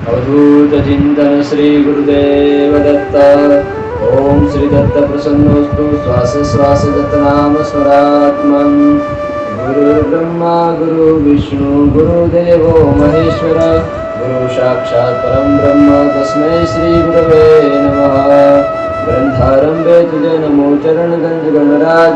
अवधूत चिंतन श्री गुरुदेव दत्त। ओम श्री दत्त प्रसन्नोस्तु श्वास श्वास दत्त नाम स्मरात्मन्। गुरुर्ब्रह्मा गुरु विष्णु गुरुदेवो महेश्वर गुरु साक्षात् परं ब्रह्म तस्मै श्री गुरवे नमः। ग्रंथारंभे तुझे नमो चरण गंज गणराज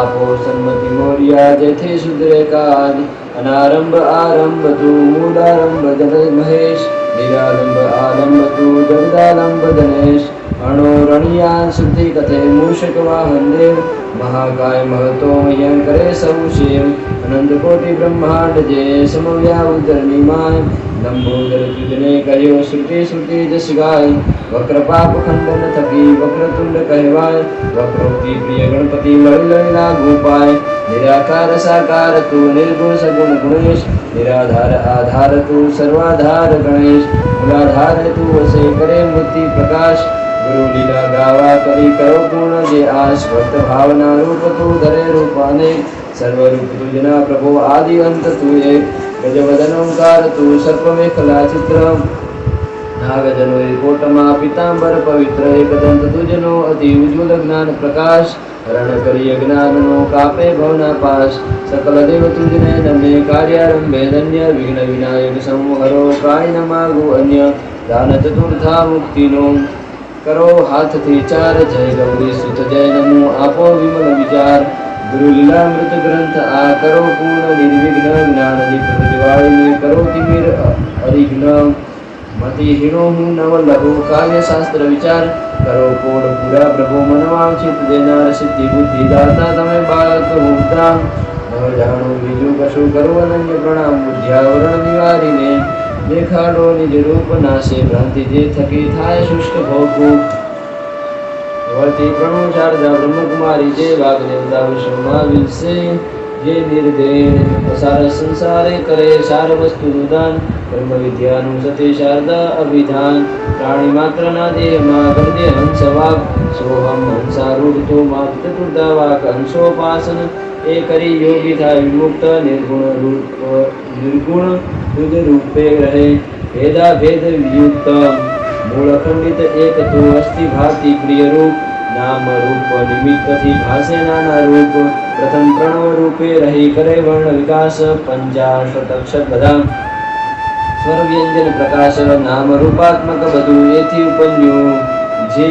आपो सन्मति मोरिया जेथे सुधरे काज। अनारंभ आरंभ तू मूलारंभ जन महेश निरालंब आलंब तू जगदालंब गणेश। अणोरणियान श्रुति कथे मूषक वाहन देव महाकाय महतो यं करे सब शिव। अनंत कोटि ब्रह्मांड जय समव्या उदरनी माय लंबोदर तुझने कहो श्रुति श्रुति जस गाय। वक्र पाप खंडन थकी वक्रतुंड कहवाय वक्रोक्ति प्रिय गणपति लड़ लड़ लागू पाए। निराकार साकार तू निर्गुण सगुण गुणेश निराधार आधार तू सर्वाधार गणेश। मूलाधार तू वसे करे मूर्ति प्रकाश गुरु लीला गावा करी करो पूर्ण जे आश। भक्त भावना रूप तू धरे रूपाने सर्व रूप तुझना प्रभु आदि अंत तू एक। गजवदन ओंकार तू सर्प में कला चित्र नागजनो कोटमा पीतांबर पवित्र एकदंत तुझनो अति उज्ज्वल ज्ञान प्रकाश। रण करिय ज्ञानो कापे भवना पाश सकल देव तुझने नमे कार्यारंभे धन्य। विघ्न विनायक संहरो काय न मागु अन्य दान चतुर्था मुक्तिनो करो हाथ थी चार। जय गौरी सुत जय नमो आपो विमल विचार। गुरु लीलामृत ग्रंथ आ करो पूर्ण निर्विघ्न ज्ञान दीप प्रतिवाणी करो तिमिर अरिघ्न। मति हीनो हूँ नव लघु काव्य शास्त्र विचार करो कोड पूरा प्रभु मनवांचित देनार सिद्धि बुद्धि दाता तमे बालक उदाम। न जानो बीजू कशु करो अनन्य प्रणाम बुद्धियावरण निवारीने देखाडो निज रूप नाशे भ्रांति जे थकी थाय शुष्क भोगु। वर्ती प्रणो शारदा ब्रह्म कुमारी जे वाग देवता विष्णु विलसे जे निर्देन सार संसारे करे सार वस्तु नुदान। ब्रह्म विद्यानुसते शारदा अभिधान प्राणी मात्र ना देह मा गंदे हंस वाग। सोहम हंसारूढ़ तो मात चतुर्धा वाक हंसोपासन ए करी योगी था विमुक्त। निर्गुण तुझ रूपे रहे भेदा भेद युक्त। मूल खंडित एक तो अस्थि भाति प्रिय रूप नाम रूप निमित्त थी भासे नाना रूप। प्रथम प्रणव रूपे रही करे वर्ण विकास पंचाशत अक्षर बधा स्वर व्यंजन प्रकाश। नाम रूपात्मक बधु एथी उपन्यु जे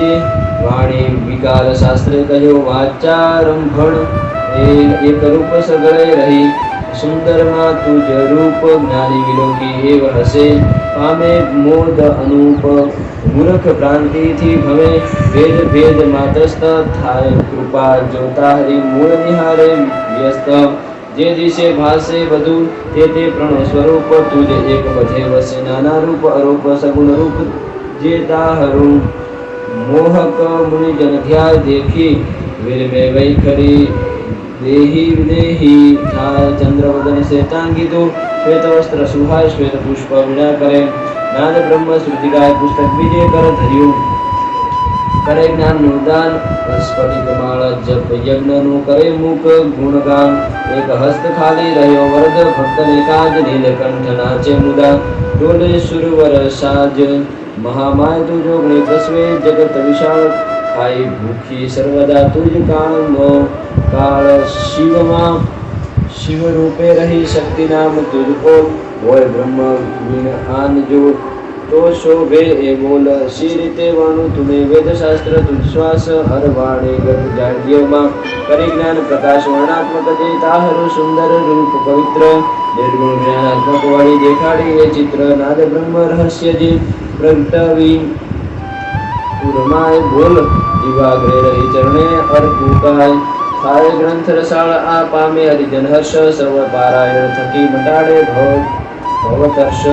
वाणी विकाल शास्त्र कहो वाचारंभण। एक रूप सगळे रही सुंदर मा तुझ रूप ज्ञानी विलोकी एव हसे पामे मोद अनूप। मूर्ख भ्रांति थी भवे भेद भेद मातस्त थाय कृपा जोता हरि मूल निहारे व्यस्त। जे दिशे भासे बधु ते प्रणव स्वरूप तुझे एक बधे वसे नाना रूप अरूप सगुण रूप जे ताहरू। मोहक मुनि जन ध्याय देखी वीर में वैखरी देही विदेही थाय। चंद्रवदन से तांगी दो श्वेत वस्त्र सुहाय श्वेत पुष्प विना करे। नाद ब्रह्म श्रुति गाय पुस्तक विजय कर धर्यु करे ज्ञान नुदान। स्फटिक माला जप यज्ञ नु करे मुख गुणगान। एक हस्त खाली रह्यो वरद भक्त ने काज नीलकंठ नाचे मुदा। डोले सुरवर साज महामाय तु जोगणे प्रसवे जगत विशाल। खाई भूखी सर्वदा तुझ काम काल शिवमा शिव रूपे रही शक्ति नाम तुझको। बोय ब्रह्म विण आन जो तो शोभे ए बोल शीरिते वाणु तुम्हें वेद शास्त्र तुझ श्वास हर वाणी गत जाड्य मा। करि ज्ञान प्रकाश वर्णात्मक जे ताहरु सुंदर रूप पवित्र। निर्गुण ज्ञानात्मक वाणी देखाड़ी ये चित्र। नाद ब्रह्म रहस्य जी प्रगटवी पुरमाय बोल दिवाग्रे रही चरणे अर्पुकाय। थाय ग्रंथ रसाळ आ पामे हरिजन हर्ष सर्व पारायण थकी मटाड़े भवतर्ष।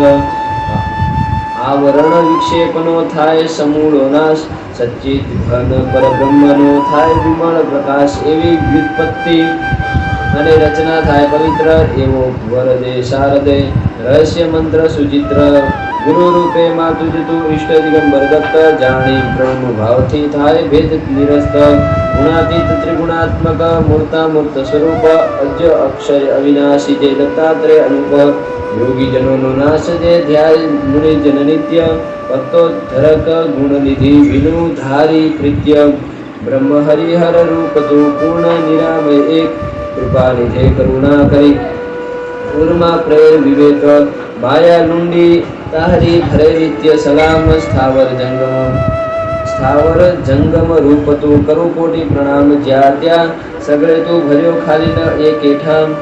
आवरण विक्षेपनो थाय समूलो नाश सच्चित घन पर ब्रह्मनो थाय विमल प्रकाश। एवी व्युत्पत्ति અને રચના થાય પવિત્ર એવો વરદે શારદે રહસ્ય મંત્ર સુચિત્ર ગુરુ રૂપે માં તુજ તું ઈષ્ટ દિગંબર દત્ત જાણી પ્રણવ ભાવથી થાય ભેદ નિરસ્ત ગુણાતીત ત્રિગુણાત્મક મૂર્તામૂર્ત સ્વરૂપ અજ્ય અક્ષય અવિનાશી જે દત્તાત્રેય અનુપ યોગી જનોનો નાશ જે ધ્યાય મુનિ જન નિત્ય ભક્તો ધરક ગુણનિધિ વિનુ ધારી પ્રીત્ય બ્રહ્મ હરિહર રૂપ તું પૂર્ણ નિરામય એક કૃપા નિધે કરુણા કરી પૂર્માં પ્રેર વિવેક માયા લુંડી તાહરી ભરે નિત્ય સલામ સ્થાવર જંગમ રૂપ તું કરું કોટી પ્રણામ જ્યાં ત્યાં સગળે તું ભર્યો ખાલી ન એક એઠામ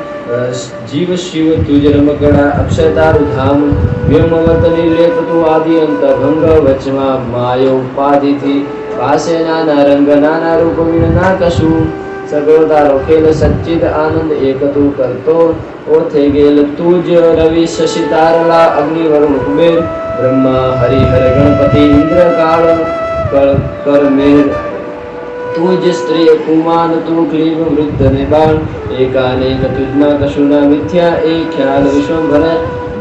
જીવ શિવ તુજ રમકડા અક્ષતારુ ધામ વ્યોમવત નિર્લેપ તું આદિ અંત ભંગ વચમાં માયો ઉપાધિથી પાસે નાના રંગ નાના રૂપ વિણ ના કશું સગળો તારો ખેલ સચ્ચિદ આનંદ એક તું કરતો ઓથે ગેલ તુજ રવિ શશી તારલા અગ્નિ વરુણ કુબેર બ્રહ્મા હરિહર ગણપતિ ઇન્દ્ર કાળ કર મેર તુજ સ્ત્રી કુમાન તું ક્લીબ વૃદ્ધ ને બાણ એકાનેક તુજમાં કશુના મિથ્યા એ ખ્યાલ વિશ્વભર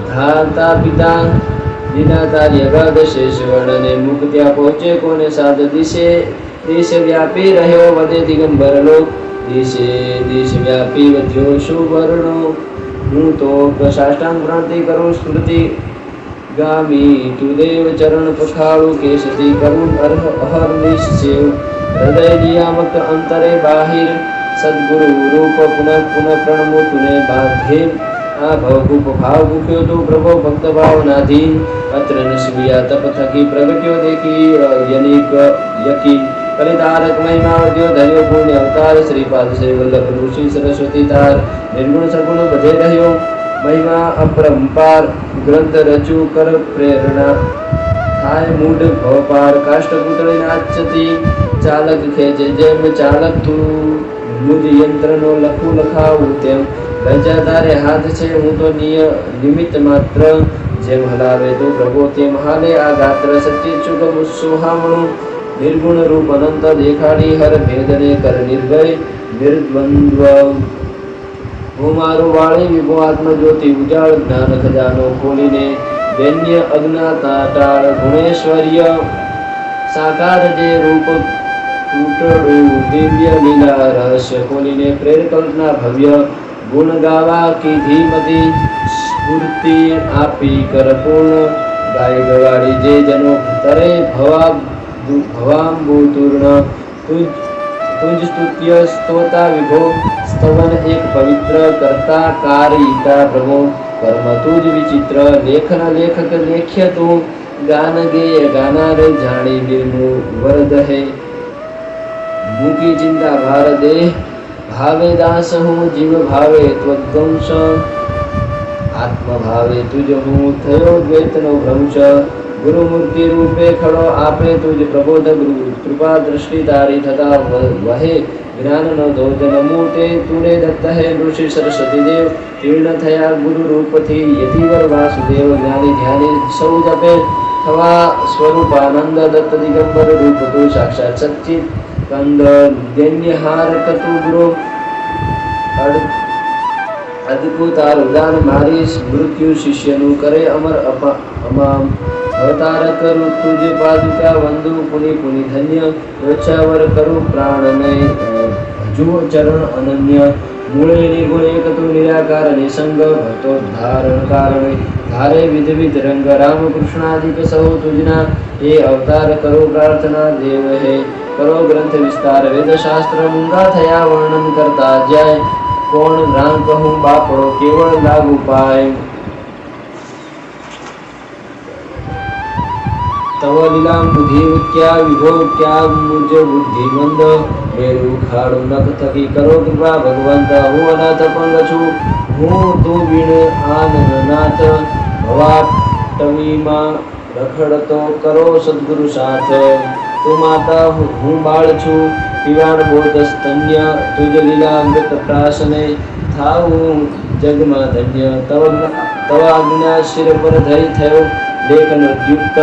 ધાતા પિતા વિના તાર્ય ગદ શેષ વર્ણને મુખ ત્યાં પહોંચે કોને સાધ દિશે દેશ વ્યાપી રહ્યો વદે દિગંબર લોક દિશે દેશ વ્યાપી વધ્યો સુવર્ણો હું તો સાષ્ટાંગ પ્રણતિ કરું સ્મૃતિ ગામી તું દેવ ચરણ પખાળું કેશથી કરું અહર્નિશ સેવ હૃદય નિયામક અંતરે બાહિર સદગુરુ રૂપ પુનઃ પુનઃ પ્રણમો તુને બાંધે આ ભવકૂપ ભાવ ભૂખ્યો તું પ્રભો ભક્ત ભાવનાધીન અત્ર નશિયા તપ થકી પ્રગટ્યો દેખી યનિક યકી કલિતારક મહિમા વર્ધ્યો ધર્યો પુણ્ય અવતાર શ્રીપાદ શ્રી વલ્લભ ઋષિ સરસ્વતી તાર નિર્ગુણ સગુણ બધે રહ્યો મહિમા અપરંપાર ગ્રંથ રચુ કર પ્રેરણા થાય મૂઢ ભવપાર કાષ્ટ પુતળી નાચતી ચાલક ખેજે જેમ ચાલક તું મુજ યંત્રનો લખું લખાવું તેમ રજા તારે હાથ છે હું તો નિમિત્ત માત્ર જેમ હલાવે તો પ્રભો તેમ હાલે આ ગાત્ર સચ્ચિત સુગમ સુહામણું નિર્ગુણ રૂપ અનંત દેખાડી હર ભેદને કર નિર્ભય નિર્દ્વંદ્વ હું મારું વાળી વિભો આત્મ જ્યોતિ ઉજાળ જ્ઞાન ખજાનો ખોલીને દૈન્ય અજ્ઞાતા ટાળ ગુણેશ્વર્ય સાકાર જે રૂપ તૂટડું દિવ્ય લીલા રહસ્ય ખોલીને પ્રેર કલ્પના ભવ્ય ગુણ ગાવા કીધી મતી સ્ફૂર્તિ આપી કર પૂર્ણ ગાય ગવાડી જે જનો તરે ભવાંબુ તૂર્ણ તુજ સ્તુત્ય સ્તોતા વિભો સ્તવન એક પવિત્ર કરતા કારિતા પ્રભો કર્મ તુજ વિચિત્ર લેખન લેખક લેખ્ય તું ગાન ગેય ગાનાર જાણી બિરનું વરદ હે મૂકી ચિંતા ભાર દેહ ભાવે દાસ હું જીવ ભાવે ત્વદ્વંશ આત્મ ભાવે તુજ હું થયો દ્વૈતનો ભ્રંશ ગુરુમૂર્તિ રૂપે ખડો આપે તુજ પ્રબોધ કૃપા દૃષ્ટિ તારી થતા વહે જ્ઞાનનો ધોધ નમૂતે તુને દત્ત હે ઋષિ સરસ્વતી દેવ તીર્ણ થયા ગુરુ રૂપથી યતિવર વાસુદેવ જ્ઞાની ધ્યાની સૌ જપે થવા સ્વરૂપાનંદ દત્ત દિગંબર રૂપ તું સાક્ષાત સચ્ચિત કંદ દૈન્યહાર કતુ ગુરુ અદ્ભુત ઉદાન મારી મૃત્યુ શિષ્યનું કરે અમર અમામ અવતારક તુજ પાદુકા વંદુ પુનિ પુનિ ધન્ય રક્ષાવર કરું પ્રાણને જુઓ ચરણ અનન્ય મૂળે નિર્ગુણ એક તું નિરાકાર નિસંગ ભક્તો ધારણ કારણે ધારે વિધ રંગ રામ કૃષ્ણાદિક સૌ તુજના એ અવતાર કરો પ્રાર્થના દેવ હે કરો ગ્રંથ વિસ્તાર વેદ શાસ્ત્ર મૂંગા થયા વર્ણન કરતા જાય કોણ રામ કહું બાપડો કેવળ લાગુ પાય તવ લીલામ બુદ્ધિ ક્યા વિભો ક્યા મુજ બુદ્ધિ મંદ મેરુ ખાડું નખ થકી કરો કૃપા ભગવંત હું અનાથ પંગ છું હું તું બીણ આનંદનાથ ભવા ટવીમાં રખડતો કરો સદગુરુ સાથ તું માતા હું બાળ છું પીવાણ બોધ સ્તન્ય તુજ લીલા અમૃત પ્રાસને થાવું જગમાં ધન્ય તવ આજ્ઞા શિર પર ધરી થયો લેખન યુક્ત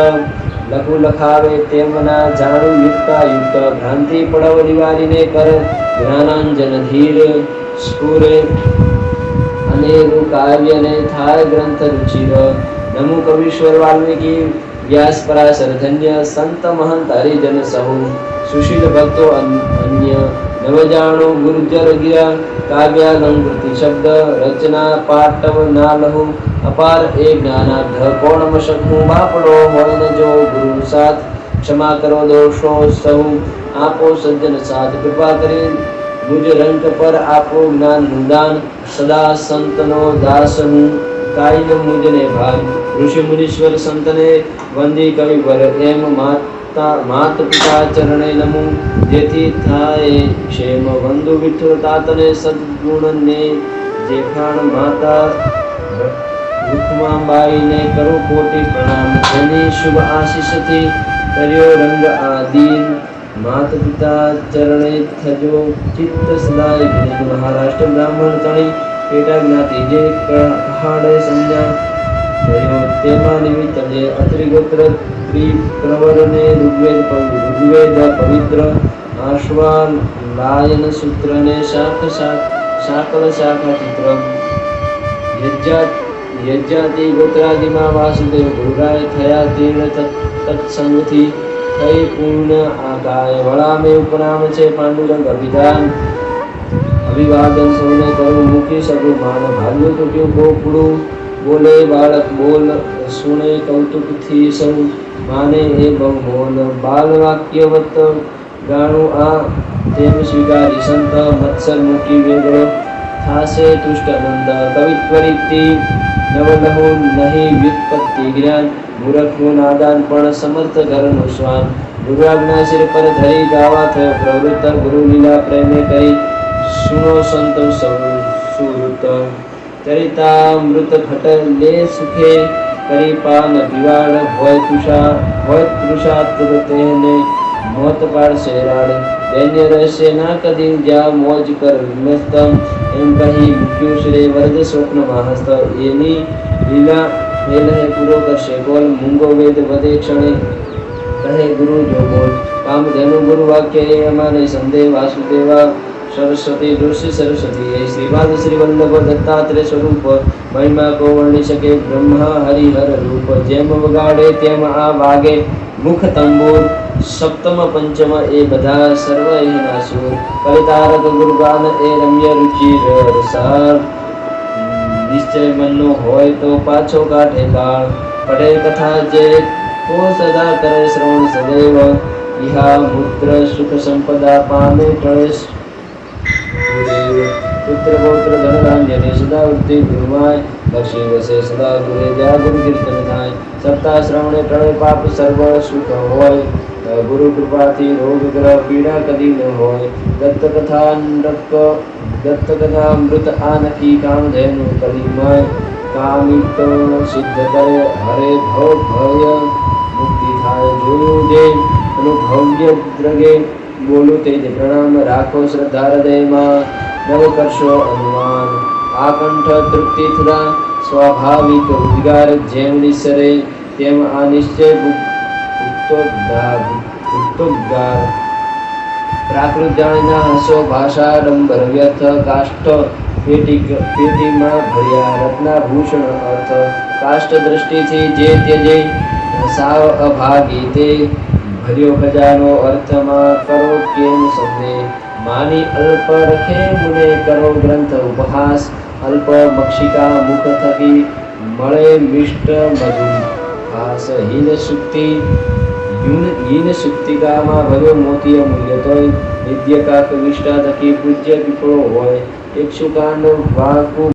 લઘુ લખાવે તેમના જાણું યુક્તા યુક્ત ભ્રાંતિ પડવ નિવારીને કર જ્ઞાનાંજન ધીર સ્ફુરે અનેરું કાવ્યને થાય ગ્રંથ રુચિર नमो कवीश्वर वाल्मीकि व्यास पराशर धन्य संत महंत हरिजन सहु सुशील भक्तो अन्य नवजाणो गुरुजर गिरा काव्यालंकृति शब्द रचना पाटव नालहु अपार एक ज्ञानार्थ कोणम शकू बापड़ो होय जो गुरु साथ क्षमा करो दोषो सहु आपो सज्जन साथ कृपा करे मुझ रंग पर आपो ज्ञान दान सदा संतनो दास हूँ कायम मुझने भाई ऋषि मुनीश्वर संतने वंदी कवि वर एम मात पिता चरणे नमो जेथी थाय क्षेम बंधु विठ्ठल तातने सद्गुण ने जेठाण माता रुक्माबाई ने करो कोटि प्रणाम जेनी शुभ आशीष थी कर्यो रंग आदीन मात पिता चरणे थजो चित्त सदाय विनित महाराष्ट्र ब्राह्मण तणी पेटा ज्ञाति जे कहाड़े संज्ञा થયો તેમાં નિમિત્ત જે અત્રિ ગોત્ર ત્રિપ્રવર ને ઋગ્વેદ પવિત્ર આશ્વાન લાયન સૂત્ર ને શાકલ શાખા ચિત્ર યજ્ઞાતિ ગોત્રાદિમાં વાસુદેવ ગુરુરાય થયા તીર્ણ તત્સંગથી થઈ પૂર્ણ આકાય વળામે ઉપનામ છે પાંડુરંગ અભિવાદન સૌને કરું મૂકી શકું માન ભાગ્યું તૂટ્યું ગોકુળું બોલે બાળક બોલ સુણે કૌતુક થી સૌ માને એ બહુમોલ બાલ વાક્યવત ગાણું આ તેમ સ્વીકારી સંત મત્સર મૂકી વેગળો થાશે તુષ્ટાનંદ કવિત્વરીતિ નવલહુ નહીં વ્યુત્પત્તિ જ્ઞાન મૂર્ખનું નાદાન પણ સમર્થ ઘરનું શ્વાન ગુરુ આજ્ઞા શિર પર ધરી ગાવા થયો પ્રવૃત્ત ગુરુ લીલા પ્રેમે કરી સુનો સંત સૌ સુરત ચરિતામૃત ઘટ લે સુખે કરી પાન પીવાડ હોય તૃષાતુર તેને મોત પાડશે રાડ દૈન્ય રહેશે ના કદી જ્યાં મોજ કર વિમસ્તમ એમ કહી મૂક્યું શ્રી વરદ સ્વપ્નમાં હસ્ત એની લીલા મેલહે પૂરો કરશે બોલ મૂંગો વેદ વધે ક્ષણે કહે ગુરુ જો બોલ કામ ધેનુ ગુરુ વાક્ય એ અમારે સંદેહ વાસુદેવા सरस्वती ऋषि सरस्वती ये श्रीपाद श्री वल्लभ दत्तात्रेय स्वरूप महिमा को वर्णि सके ब्रह्मा हरिहर रूप जेम वगाड़े तेम आ वागे मुख तंबूर सप्तम पंचम ए बधा सर्व ए नासूर कलितारक गुरुगान ए रम्य रुचि रसार निश्चय मनो होय तो पाछो काठे काळ पढ़े कथा जे तो सदा करे श्रवण सदैव इहा मुद्र सुख संपदा पामे टळे पुत्र पौत्र धन धान्य ने सदा वृत्ति गुरुमाय लक्ष्मी वसे सदा गुरे दया गुरु कीर्तन थाय सप्ताह श्रवणे टळे पाप सर्व सुख होय गुरु कृपा थी रोग ग्रह पीड़ा कदी न होय दत्त कथा अमृत आनकी काम धेनु कलिमय कामित सिद्ध करे हरे भव भय मुक्ति थाय जोयो जे अनुभव्य द्रगे बोलो तेज प्रणाम राखो श्रद्धा हृदय में नव करशो अनुमान आकंठ तृप्ति थदा स्वाभाविक उद्गार जेम निसरे तेम आ निश्चय उक्तोद्गार प्राकृत जाणिना हसो भाषा डंबर व्यर्थ काष्ठ पेटी में भर्या रत्नाभूषण अर्थ काष्ठ दृष्टि थी जे तेजे साव अभागी ते भर्यो खजानो अर्थ में करो केम समझे मानी अल्प रखे मुने करो ग्रंथ उपहास अल्प मक्षिका मुख थकी मळे मिष्ट मधु हास हीन सुक्तिका में भर्यो मोती अमूल्य तोय विद्य का कविष्टा थकी पूज्य पिपळो होय 100 कांड वाकु